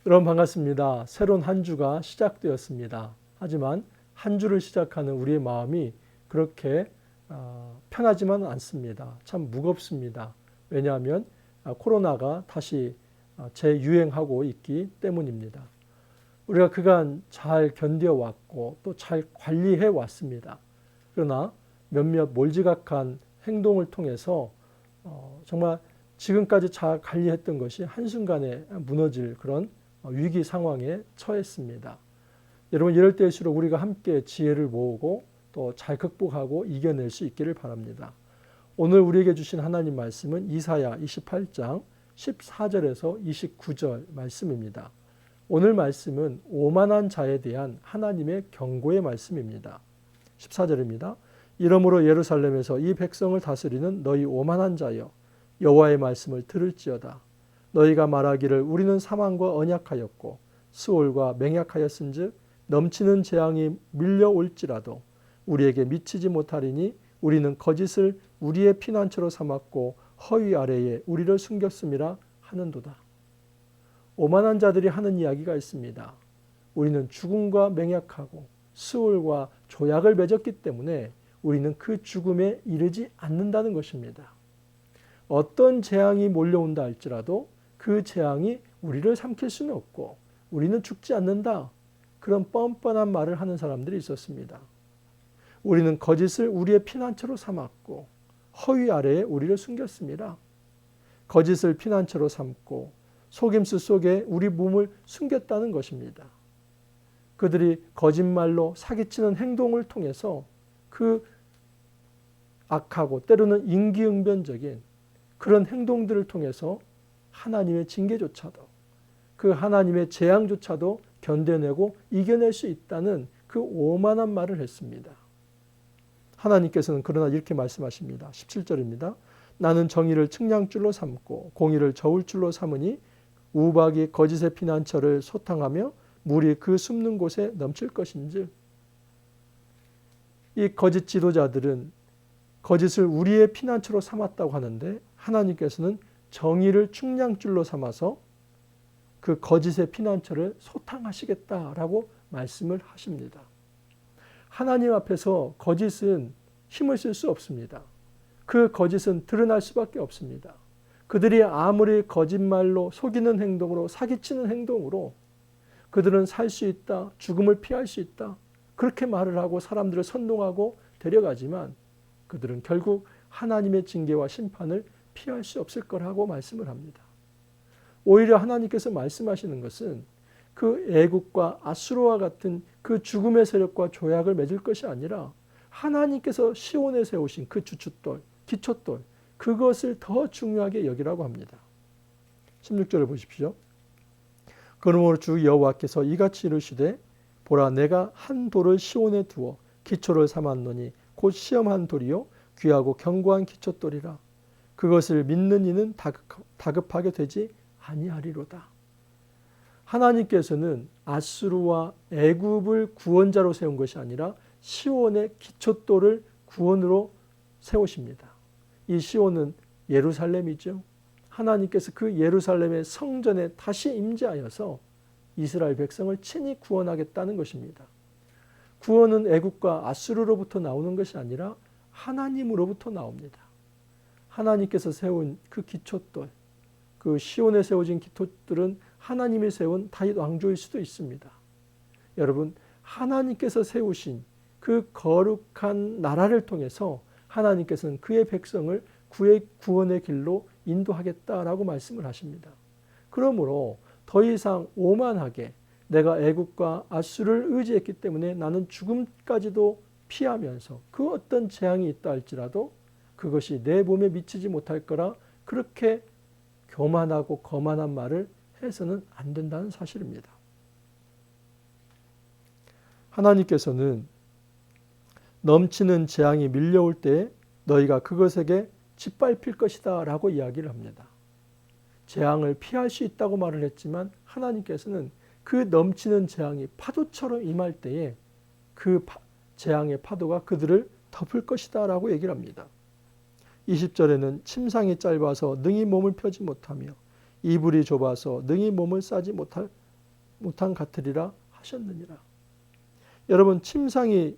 여러분 반갑습니다. 새로운 한 주가 시작되었습니다. 하지만 한 주를 시작하는 우리의 마음이 그렇게 편하지만 않습니다. 참 무겁습니다. 왜냐하면 코로나가 다시 재유행하고 있기 때문입니다. 우리가 그간 잘 견뎌왔고 또 잘 관리해 왔습니다. 그러나 몇몇 몰지각한 행동을 통해서 정말 지금까지 잘 관리했던 것이 한순간에 무너질 그런 위기 상황에 처했습니다. 여러분 이럴 때일수록 우리가 함께 지혜를 모으고 또 잘 극복하고 이겨낼 수 있기를 바랍니다. 오늘 우리에게 주신 하나님 말씀은 이사야 28장 14절에서 29절 말씀입니다. 오늘 말씀은 오만한 자에 대한 하나님의 경고의 말씀입니다. 14절입니다. 이러므로 예루살렘에서 이 백성을 다스리는 너희 오만한 자여 여호와의 말씀을 들을지어다. 너희가 말하기를 우리는 사망과 언약하였고 수월과 맹약하였은즉 넘치는 재앙이 밀려올지라도 우리에게 미치지 못하리니 우리는 거짓을 우리의 피난처로 삼았고 허위 아래에 우리를 숨겼음이라 하는도다. 오만한 자들이 하는 이야기가 있습니다. 우리는 죽음과 맹약하고 수월과 조약을 맺었기 때문에 우리는 그 죽음에 이르지 않는다는 것입니다. 어떤 재앙이 몰려온다 할지라도 그 재앙이 우리를 삼킬 수는 없고 우리는 죽지 않는다. 그런 뻔뻔한 말을 하는 사람들이 있었습니다. 우리는 거짓을 우리의 피난처로 삼았고 허위 아래에 우리를 숨겼습니다. 거짓을 피난처로 삼고 속임수 속에 우리 몸을 숨겼다는 것입니다. 그들이 거짓말로 사기치는 행동을 통해서 그 악하고 때로는 인기응변적인 그런 행동들을 통해서 하나님의 징계조차도 그 하나님의 재앙조차도 견뎌내고 이겨낼 수 있다는 그 오만한 말을 했습니다. 하나님께서는 그러나 이렇게 말씀하십니다. 17절입니다. 나는 정의를 측량줄로 삼고 공의를 저울줄로 삼으니 우박이 거짓의 피난처를 소탕하며 물이 그 숨는 곳에 넘칠 것인즉. 이 거짓 지도자들은 거짓을 우리의 피난처로 삼았다고 하는데 하나님께서는 정의를 측량줄로 삼아서 그 거짓의 피난처를 소탕하시겠다라고 말씀을 하십니다. 하나님 앞에서 거짓은 힘을 쓸 수 없습니다. 그 거짓은 드러날 수밖에 없습니다. 그들이 아무리 거짓말로 속이는 행동으로 사기치는 행동으로 그들은 살 수 있다, 죽음을 피할 수 있다 그렇게 말을 하고 사람들을 선동하고 데려가지만 그들은 결국 하나님의 징계와 심판을 피할 수 없을 거라고 말씀을 합니다. 오히려 하나님께서 말씀하시는 것은 그 애국과 아수르와 같은 그 죽음의 세력과 조약을 맺을 것이 아니라 하나님께서 시온에 세우신 그 주춧돌, 기초돌 그것을 더 중요하게 여기라고 합니다. 16절을 보십시오. 그러므로 주 여호와께서 이같이 이르시되 보라 내가 한 돌을 시온에 두어 기초를 삼았노니 곧 시험한 돌이요 귀하고 견고한 기초돌이라. 그것을 믿는 이는 다급하게 되지 아니하리로다. 하나님께서는 아수르와 애굽을 구원자로 세운 것이 아니라 시온의 기초돌을 구원으로 세우십니다. 이 시온은 예루살렘이죠. 하나님께서 그 예루살렘의 성전에 다시 임재하여서 이스라엘 백성을 친히 구원하겠다는 것입니다. 구원은 애굽과 아수르로부터 나오는 것이 아니라 하나님으로부터 나옵니다. 하나님께서 세운 그 기초돌, 그 시온에 세워진 기초들은 하나님이 세운 다윗 왕조일 수도 있습니다. 여러분, 하나님께서 세우신 그 거룩한 나라를 통해서 하나님께서는 그의 백성을 구원의 길로 인도하겠다라고 말씀을 하십니다. 그러므로 더 이상 오만하게 내가 애국과 아수르를 의지했기 때문에 나는 죽음까지도 피하면서 그 어떤 재앙이 있다 할지라도 그것이 내 몸에 미치지 못할 거라 그렇게 교만하고 거만한 말을 해서는 안 된다는 사실입니다. 하나님께서는 넘치는 재앙이 밀려올 때 너희가 그것에게 짓밟힐 것이다 라고 이야기를 합니다. 재앙을 피할 수 있다고 말을 했지만 하나님께서는 그 넘치는 재앙이 파도처럼 임할 때에 그 재앙의 파도가 그들을 덮을 것이다 라고 얘기를 합니다. 20절에는 침상이 짧아서 능히 몸을 펴지 못하며 이불이 좁아서 능히 몸을 싸지 못할 못한 같으리라 하셨느니라. 여러분, 침상이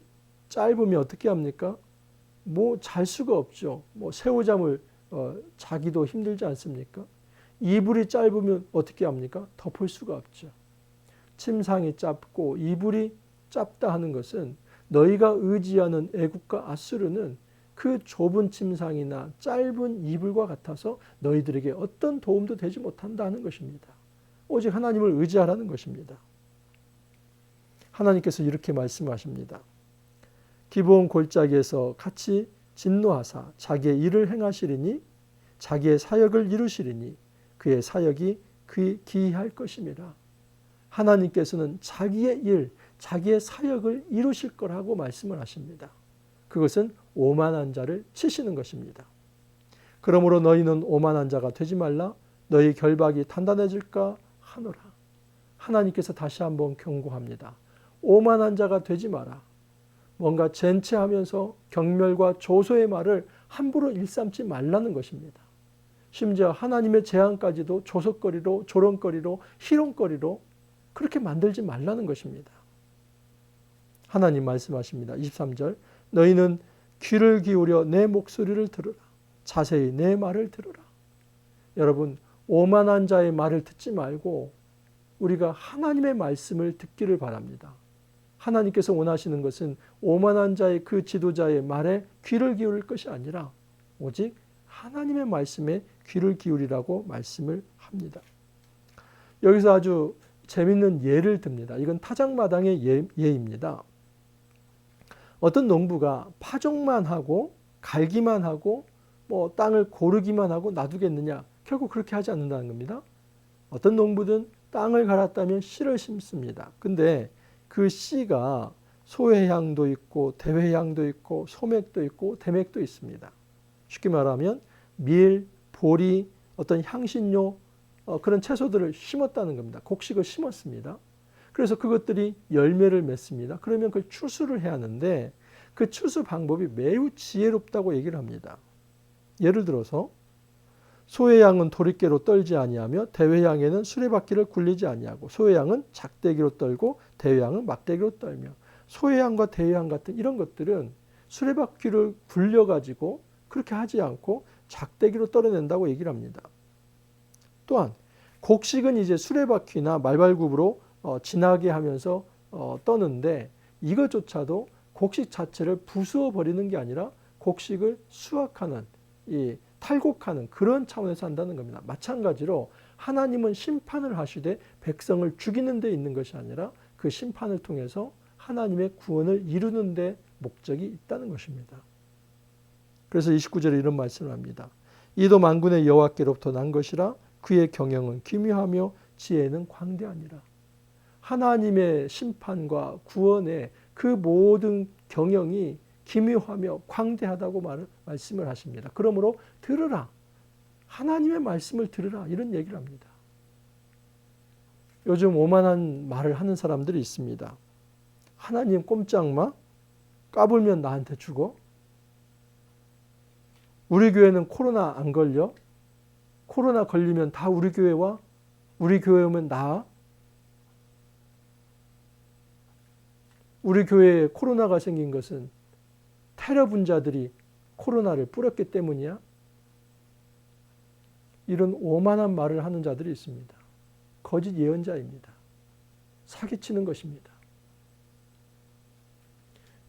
짧으면 어떻게 합니까? 뭐 잘 수가 없죠. 뭐 새우잠을 자기도 힘들지 않습니까? 이불이 짧으면 어떻게 합니까? 덮을 수가 없죠. 침상이 짧고 이불이 짧다 하는 것은 너희가 의지하는 애국과 아수르는 그 좁은 침상이나 짧은 이불과 같아서 너희들에게 어떤 도움도 되지 못한다 하는 것입니다. 오직 하나님을 의지하라는 것입니다. 하나님께서 이렇게 말씀하십니다. 기브온 골짜기에서 같이 진노하사 자기의 일을 행하시리니 자기의 사역을 이루시리니 그의 사역이 기이할 것임이라. 하나님께서는 자기의 일, 자기의 사역을 이루실 거라고 말씀을 하십니다. 그것은 오만한 자를 치시는 것입니다. 그러므로 너희는 오만한 자가 되지 말라. 너희 결박이 단단해질까 하노라. 하나님께서 다시 한번 경고합니다. 오만한 자가 되지 마라. 뭔가 젠체하면서 경멸과 조소의 말을 함부로 일삼지 말라는 것입니다. 심지어 하나님의 재앙까지도 조석거리로, 조롱거리로, 희롱거리로 그렇게 만들지 말라는 것입니다. 하나님 말씀하십니다. 23절 너희는 귀를 기울여 내 목소리를 들으라. 자세히 내 말을 들으라. 여러분, 오만한 자의 말을 듣지 말고 우리가 하나님의 말씀을 듣기를 바랍니다. 하나님께서 원하시는 것은 오만한 자의 그 지도자의 말에 귀를 기울일 것이 아니라 오직 하나님의 말씀에 귀를 기울이라고 말씀을 합니다. 여기서 아주 재밌는 예를 듭니다. 이건 타작마당의 예입니다. 어떤 농부가 파종만 하고 갈기만 하고 뭐 땅을 고르기만 하고 놔두겠느냐? 결국 그렇게 하지 않는다는 겁니다. 어떤 농부든 땅을 갈았다면 씨를 심습니다. 근데 그 씨가 소회향도 있고 대회향도 있고 소맥도 있고 대맥도 있습니다. 쉽게 말하면 밀, 보리, 어떤 향신료 그런 채소들을 심었다는 겁니다. 곡식을 심었습니다. 그래서 그것들이 열매를 맺습니다. 그러면 그걸 추수를 해야 하는데 그 추수 방법이 매우 지혜롭다고 얘기를 합니다. 예를 들어서 소회향은 도리깨로 떨지 아니하며 대회향에는 수레바퀴를 굴리지 아니하고 소회향은 작대기로 떨고 대회향은 막대기로 떨며 소회향과 대회향 같은 이런 것들은 수레바퀴를 굴려가지고 그렇게 하지 않고 작대기로 떨어낸다고 얘기를 합니다. 또한 곡식은 이제 수레바퀴나 말발굽으로 지나게 하면서 떠는데 이것조차도 곡식 자체를 부수어 버리는 게 아니라 곡식을 수확하는 탈곡하는 그런 차원에서 한다는 겁니다. 마찬가지로 하나님은 심판을 하시되 백성을 죽이는 데 있는 것이 아니라 그 심판을 통해서 하나님의 구원을 이루는 데 목적이 있다는 것입니다. 그래서 29절에 이런 말씀을 합니다. 이도 만군의 여호와께로부터 난 것이라 그의 경영은 기묘하며 지혜는 광대하니라. 하나님의 심판과 구원의 그 모든 경영이 기묘하며 광대하다고 말씀을 하십니다. 그러므로 들으라. 하나님의 말씀을 들으라. 이런 얘기를 합니다. 요즘 오만한 말을 하는 사람들이 있습니다. 하나님 꼼짝마? 까불면 나한테 죽어? 우리 교회는 코로나 안 걸려? 코로나 걸리면 다 우리 교회 와? 우리 교회 오면 나아? 우리 교회에 코로나가 생긴 것은 테러 분자들이 코로나를 뿌렸기 때문이야? 이런 오만한 말을 하는 자들이 있습니다. 거짓 예언자입니다. 사기치는 것입니다.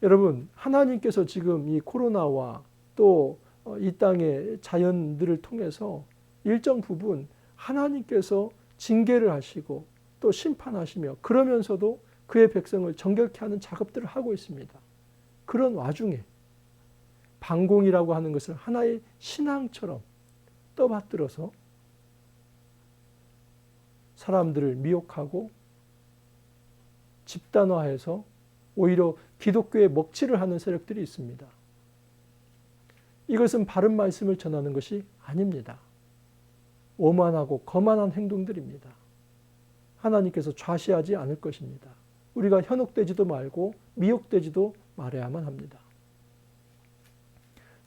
여러분, 하나님께서 지금 이 코로나와 또 이 땅의 자연들을 통해서 일정 부분 하나님께서 징계를 하시고 또 심판하시며 그러면서도 그의 백성을 정결케 하는 작업들을 하고 있습니다. 그런 와중에 방공이라고 하는 것을 하나의 신앙처럼 떠받들어서 사람들을 미혹하고 집단화해서 오히려 기독교의 먹칠을 하는 세력들이 있습니다. 이것은 바른 말씀을 전하는 것이 아닙니다. 오만하고 거만한 행동들입니다. 하나님께서 좌시하지 않을 것입니다. 우리가 현혹되지도 말고 미혹되지도 말아야만 합니다.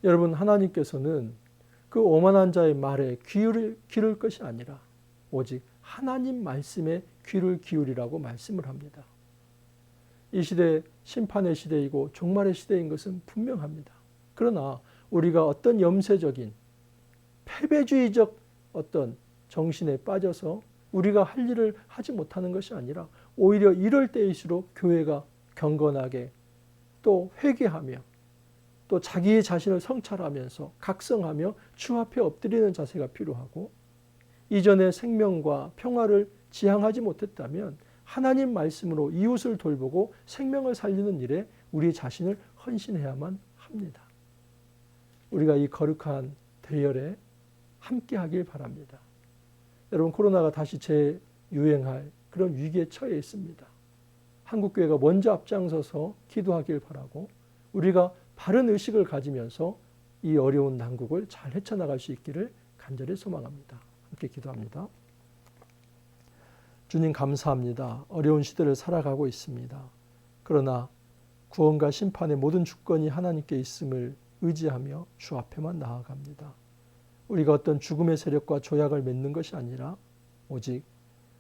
여러분, 하나님께서는 그 오만한 자의 말에 귀를 기울일 것이 아니라 오직 하나님 말씀에 귀를 기울이라고 말씀을 합니다. 이 시대 심판의 시대이고 종말의 시대인 것은 분명합니다. 그러나 우리가 어떤 염세적인 패배주의적 어떤 정신에 빠져서 우리가 할 일을 하지 못하는 것이 아니라 오히려 이럴 때일수록 교회가 경건하게 또 회개하며 또 자기의 자신을 성찰하면서 각성하며 주 앞에 엎드리는 자세가 필요하고, 이전에 생명과 평화를 지향하지 못했다면 하나님 말씀으로 이웃을 돌보고 생명을 살리는 일에 우리 자신을 헌신해야만 합니다. 우리가 이 거룩한 대열에 함께 하길 바랍니다. 여러분, 코로나가 다시 재유행할 그런 위기에 처해 있습니다. 한국교회가 먼저 앞장서서 기도하길 바라고, 우리가 바른 의식을 가지면서 이 어려운 난국을 잘 헤쳐나갈 수 있기를 간절히 소망합니다. 함께 기도합니다. 주님, 감사합니다. 어려운 시대를 살아가고 있습니다. 그러나 구원과 심판의 모든 주권이 하나님께 있음을 의지하며 주 앞에만 나아갑니다. 우리가 어떤 죽음의 세력과 조약을 맺는 것이 아니라 오직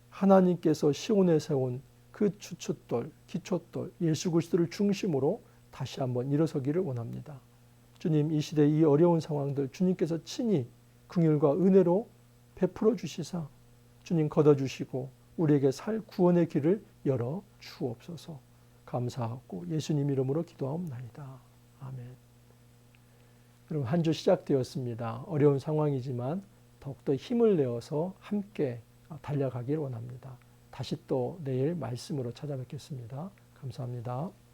하나님께서 시온에 세운 그 주춧돌, 기초돌, 예수 그리스도를 중심으로 다시 한번 일어서기를 원합니다. 주님, 이 시대 이 어려운 상황들 주님께서 친히 긍휼과 은혜로 베풀어 주시사 주님 걷어주시고 우리에게 살 구원의 길을 열어 주옵소서. 감사하고 예수님 이름으로 기도하옵나이다. 아멘. 여러분, 한 주 시작되었습니다. 어려운 상황이지만 더욱더 힘을 내어서 함께 달려가길 원합니다. 다시 또 내일 말씀으로 찾아뵙겠습니다. 감사합니다.